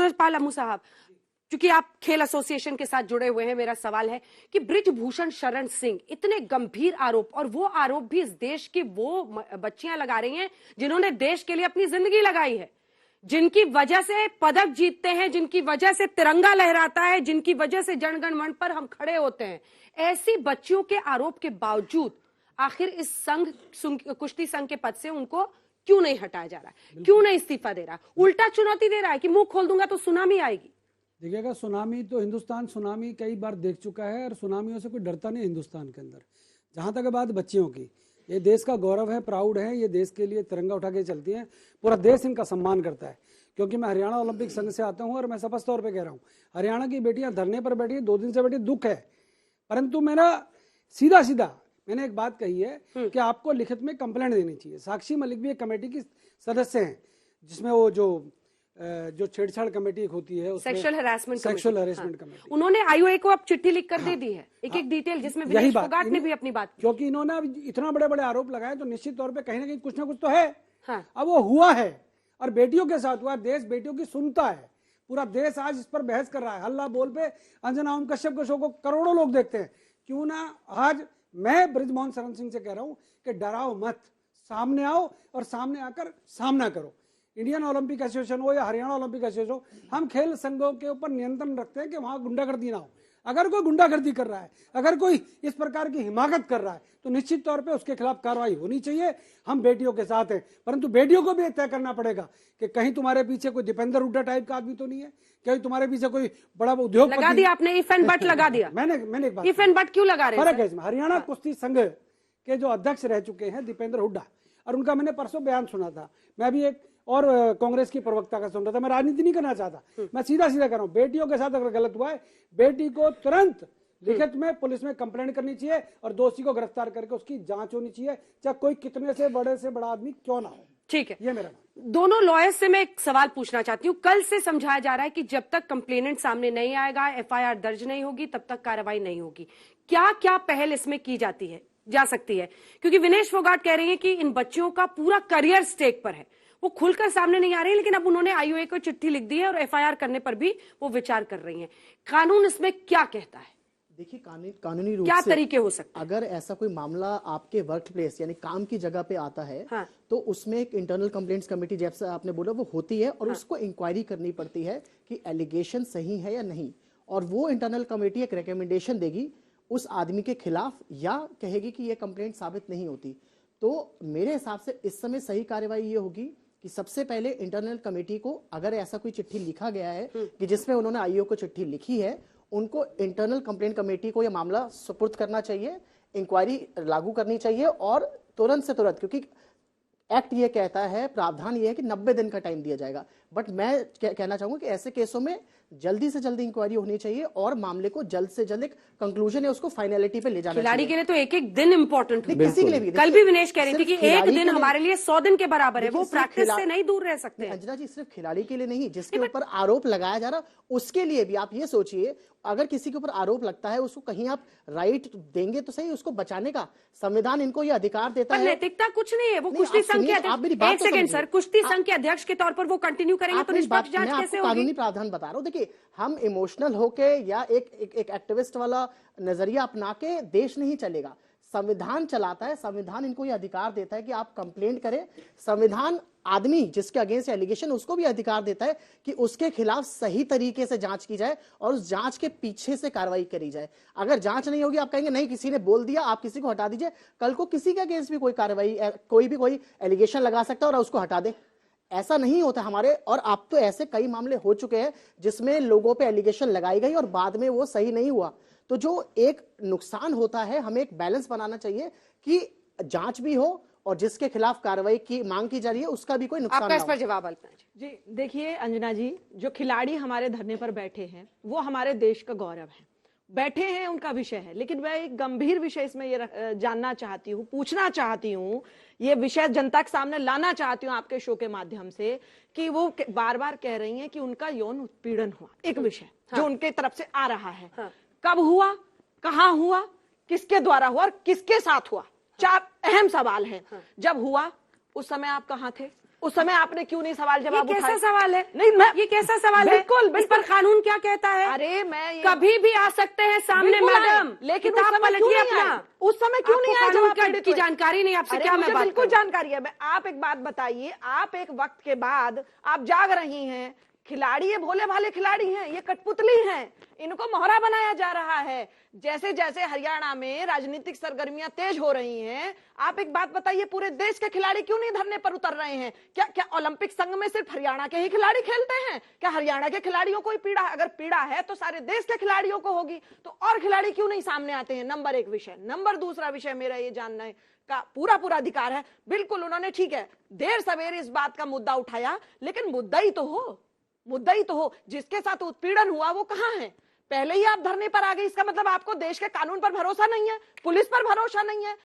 सूरजपाल अम्मू साहब, क्योंकि आप खेल एसोसिएशन के साथ जुड़े हुए हैं, मेरा सवाल है कि बृजभूषण शरण सिंह इतने गंभीर आरोप, और वो आरोप भी इस देश की वो बच्चियां लगा रही हैं जिन्होंने देश के लिए अपनी जिंदगी लगाई है, जिनकी वजह से पदक जीतते हैं, जिनकी वजह से तिरंगा लहराता है, जिनकी वजह से जनगण मन पर हम खड़े होते हैं। ऐसी बच्चियों के आरोप के बावजूद आखिर इस कुश्ती संघ के पद से उनको क्यों नहीं हटाया जा रहा है, क्यों नहीं इस्तीफा दे रहा, उल्टा चुनौती दे रहा है कि मुंह खोल दूंगा तो सुनामी आएगी। देखिएगा, सुनामी तो हिंदुस्तान सुनामी कई बार देख चुका है और सुनामियों से कोई डरता नहीं हिंदुस्तान के अंदर। जहां तक बात बच्चियों की, ये देश का गौरव है, प्राउड है, ये देश के लिए तिरंगा उठा के चलती हैं, पूरा देश इनका सम्मान करता है। क्योंकि मैं हरियाणा ओलंपिक संघ से आता हूं और मैं स्पष्ट तौर पे कह रहा हूं, हरियाणा की बेटियां धरने पर बैठी 2 दिन से बैठी, दुख है। परंतु मेरा सीधा मैंने एक बात कही है कि आपको लिखित में कंप्लेंट देनी चाहिए। साक्षी मलिक भी एक कमेटी की सदस्य हैं, जिसमें वो जो छेड़छाड़ कमेटी होती है, सेक्सुअल हैरेसमेंट कमेटी, उन्होंने आईओए को अब चिट्ठी लिख कर दे दी है, एक डिटेल, जिसमें विनेश फोगाट ने भी अपनी बात, क्योंकि इन्होंने अब इतना बड़े आरोप लगाए तो निश्चित तौर पे कहीं ना कहीं कुछ ना कुछ तो है। अब वो हुआ है और बेटियों के साथ हुआ, देश बेटियों की सुनता है, पूरा देश आज इस पर बहस कर रहा है। हल्ला बोल पे अंजना ओम कश्यप के शो को करोड़ों लोग देखते हैं। क्यों ना आज मैं बृजभूषण शरण सिंह से कह रहा हूं कि डराओ मत, सामने आओ और सामने आकर सामना करो। इंडियन ओलंपिक एसोसिएशन हो या हरियाणा ओलंपिक एसोसिएशन हो, हम खेल संघों के ऊपर नियंत्रण रखते हैं कि वहां गुंडागर्दी ना हो। अगर कोई गुंडागर्दी कर रहा है, अगर कोई इस प्रकार की हिमाकत कर रहा है, तो निश्चित तौर पे उसके खिलाफ कार्रवाई होनी चाहिए। हम बेटियों के साथ हैं, परंतु बेटियों को भी तय करना पड़ेगा कि कहीं तुम्हारे पीछे कोई दीपेंद्र हुड्डा टाइप का आदमी तो नहीं है, कहीं तुम्हारे पीछे कोई बड़ा उद्योग लगा दिया आपने, इफ एंड बट लगा दिया। मैंने एक बात, इफ एंड बट क्यों लगा रहे हैं? फर्क है इसमें। हरियाणा कुश्ती संघ के जो अध्यक्ष रह चुके हैं दीपेंद्र हुड्डा, और उनका मैंने परसों बयान सुना था। मैं भी एक और कांग्रेस की प्रवक्ता का सुन रहा था। मैं राजनीति नहीं करना चाहता, मैं सीधा कह रहा हूं, बेटियों के साथ अगर गलत हुआ है, बेटी को तुरंत लिखित में पुलिस में कंप्लेंट करनी चाहिए और दोषी को गिरफ्तार करके उसकी जांच होनी चाहिए, चाहे कोई कितने से बड़ा आदमी क्यों ना हो। ठीक है, ये मेरा दोनों लॉयर्स से मैं एक सवाल पूछना चाहती हूँ। कल से समझाया जा रहा है कि जब तक कंप्लेनेंट सामने नहीं आएगा, एफआईआर दर्ज नहीं होगी, तब तक कार्रवाई नहीं होगी। क्या क्या पहल इसमें की जा सकती है? क्योंकि विनेश फोगाट कह रही है कि इन बच्चियों का पूरा करियर स्टेक पर है, वो खुलकर सामने नहीं आ रही है, लेकिन अब उन्होंने आईओए को चिट्ठी लिख दी है और एफआईआर करने पर भी वो विचार कर रही हैं। कानून इसमें क्या कहता है? देखिए, कानूनी रूप क्या से तरीके हो सकते हैं? अगर ऐसा कोई मामला आपके वर्क प्लेस यानी काम की जगह पे आता है, तो उसमें एक इंटरनल कंप्लेंट्स कमेटी, जैसे आपने बोला, वो होती है और उसको इंक्वायरी करनी पड़ती है कि एलिगेशन सही है या नहीं, और वो इंटरनल कमेटी एक रिकमेंडेशन देगी उस आदमी के खिलाफ, या कहेगी कि ये कंप्लेंट साबित नहीं होती। तो मेरे हिसाब से इस समय सही कार्रवाई ये होगी कि सबसे पहले इंटरनल कमेटी को, अगर ऐसा कोई चिट्ठी लिखा गया है कि जिसमें उन्होंने आईओ को चिट्ठी लिखी है, उनको इंटरनल कंप्लेंट कमेटी को यह मामला सुपुर्द करना चाहिए, इंक्वायरी लागू करनी चाहिए और तुरंत से तुरंत, क्योंकि एक्ट ये कहता है, प्रावधान ये है कि 90 दिन का टाइम दिया जाएगा। बट मैं कहना चाहूंगा कि ऐसे केसों में जल्दी से जल्दी इंक्वायरी होनी चाहिए और मामले को जल्द से जल्द एक कंक्लूजन है उसको फाइनलिटी पे ले जाना चाहिए। खिलाड़ी के लिए तो एक दिन इंपॉर्टेंट है, किसी के लिए भी। कल भी विनेश कह रही थी कि एक दिन हमारे लिए 100 दिन के बराबर है, वो प्रैक्टिस से नहीं दूर रह सकते। अंजना जी, सिर्फ खिलाड़ी के लिए नहीं, जिसके ऊपर आरोप लगाया जा रहा उसके लिए भी आप ये सोचिए, अगर किसी के ऊपर आरोप लगता है, उसको कहीं आप राइट देंगे तो सही, उसको बचाने का संविधान इनको ये अधिकार देता है। नैतिकता कुछ नहीं है, वो कुश्ती संघ के अध्यक्ष, एक सेकंड सर, कुश्ती संघ के अध्यक्ष के तौर पर वो कंटिन्यू करेंगे तो निष्पक्ष जांच कैसे होगी? कानूनी प्रावधान बता रहा हूं। देखिए, हम इमोशनल होके या एक एक्टिविस्ट वाला नजरिया अपना के देश नहीं चलेगा। संविधान चलाता है, संविधान इनको ये अधिकार देता है कि आप कंप्लेंट करें। संविधान आदमी जिसके अगेंस्ट एलिगेशन, उसको भी अधिकार देता है कि उसके खिलाफ सही तरीके से जांच की जाए और उस जांच के पीछे से कार्रवाई करी जाए। अगर जांच नहीं होगी, आप कहेंगे नहीं किसी ने बोल दिया, आप किसी को हटा दीजिए, कल को किसी के अगेंस्ट भी कोई कार्रवाई, कोई एलिगेशन लगा सकता है और उसको हटा दे। ऐसा नहीं होता हमारे, और अब तो ऐसे कई मामले हो चुके हैं जिसमें लोगों पे एलिगेशन लगाई गई और बाद में वो सही नहीं हुआ। तो जो एक नुकसान होता है, हमें एक बैलेंस बनाना चाहिए कि जांच भी हो और जिसके खिलाफ कार्रवाई की मांग की जा रही है उसका भी कोई नुकसान आपका इस पर जवाब अल्पना जी। देखिए अंजना जी, जो खिलाड़ी हमारे धरने पर बैठे हैं वो हमारे देश का गौरव है, बैठे हैं, उनका विषय है। लेकिन मैं एक गंभीर विषय इसमें ये जानना चाहती हूँ, पूछना चाहती हूँ, ये विषय जनता के सामने लाना चाहती हूँ आपके शो के माध्यम से, कि वो बार बार कह रही हैं कि उनका यौन उत्पीड़न हुआ, एक विषय जो उनके तरफ से आ रहा है। कब हुआ, कहाँ हुआ, किसके द्वारा हुआ और किसके साथ हुआ, 4 अहम सवाल हैं। जब हुआ उस समय आप कहाँ थे? उस समय आपने क्यों नहीं सवाल जवाब उठाया? कैसा सवाल है? नहीं, मैं ये कैसा सवाल है? बिल्कुल इस पर कानून क्या कहता है? अरे मैं कभी भी आ सकते हैं सामने मैडम, लेकिन उस समय क्यों नहीं आए? उस समय क्यों नहीं आए? कानून की जानकारी नहीं आपसे, क्या मैं बात बिल्कुल जानकारी है। आप एक बात बताइए, आप एक वक्त के बाद आप जाग रही हैं, खिलाड़ी ये भोले भाले खिलाड़ी हैं, ये कठपुतली हैं, इनको मोहरा बनाया जा रहा है। जैसे जैसे हरियाणा में राजनीतिक सरगर्मियां तेज हो रही हैं, आप एक बात बताइए, पूरे देश के खिलाड़ी क्यों नहीं धरने पर उतर रहे हैं? क्या ओलंपिक संघ में सिर्फ हरियाणा के ही खिलाड़ी खेलते हैं? क्या हरियाणा के खिलाड़ियों को ही पीड़ा है? अगर पीड़ा है तो सारे देश के खिलाड़ियों को होगी। तो और खिलाड़ी क्यों नहीं सामने आते हैं? नंबर एक विषय। नंबर दूसरा विषय, मेरा ये जानना है का पूरा अधिकार है। बिल्कुल, उन्होंने ठीक है देर सवेरे इस बात का मुद्दा उठाया, लेकिन मुद्दा ही तो हो, मुद्दा ही तो हो। जिसके साथ उत्पीड़न हुआ वो कहां है? पहले ही आप धरने पर आ गए, इसका मतलब आपको देश के कानून पर भरोसा नहीं है, पुलिस पर भरोसा नहीं है,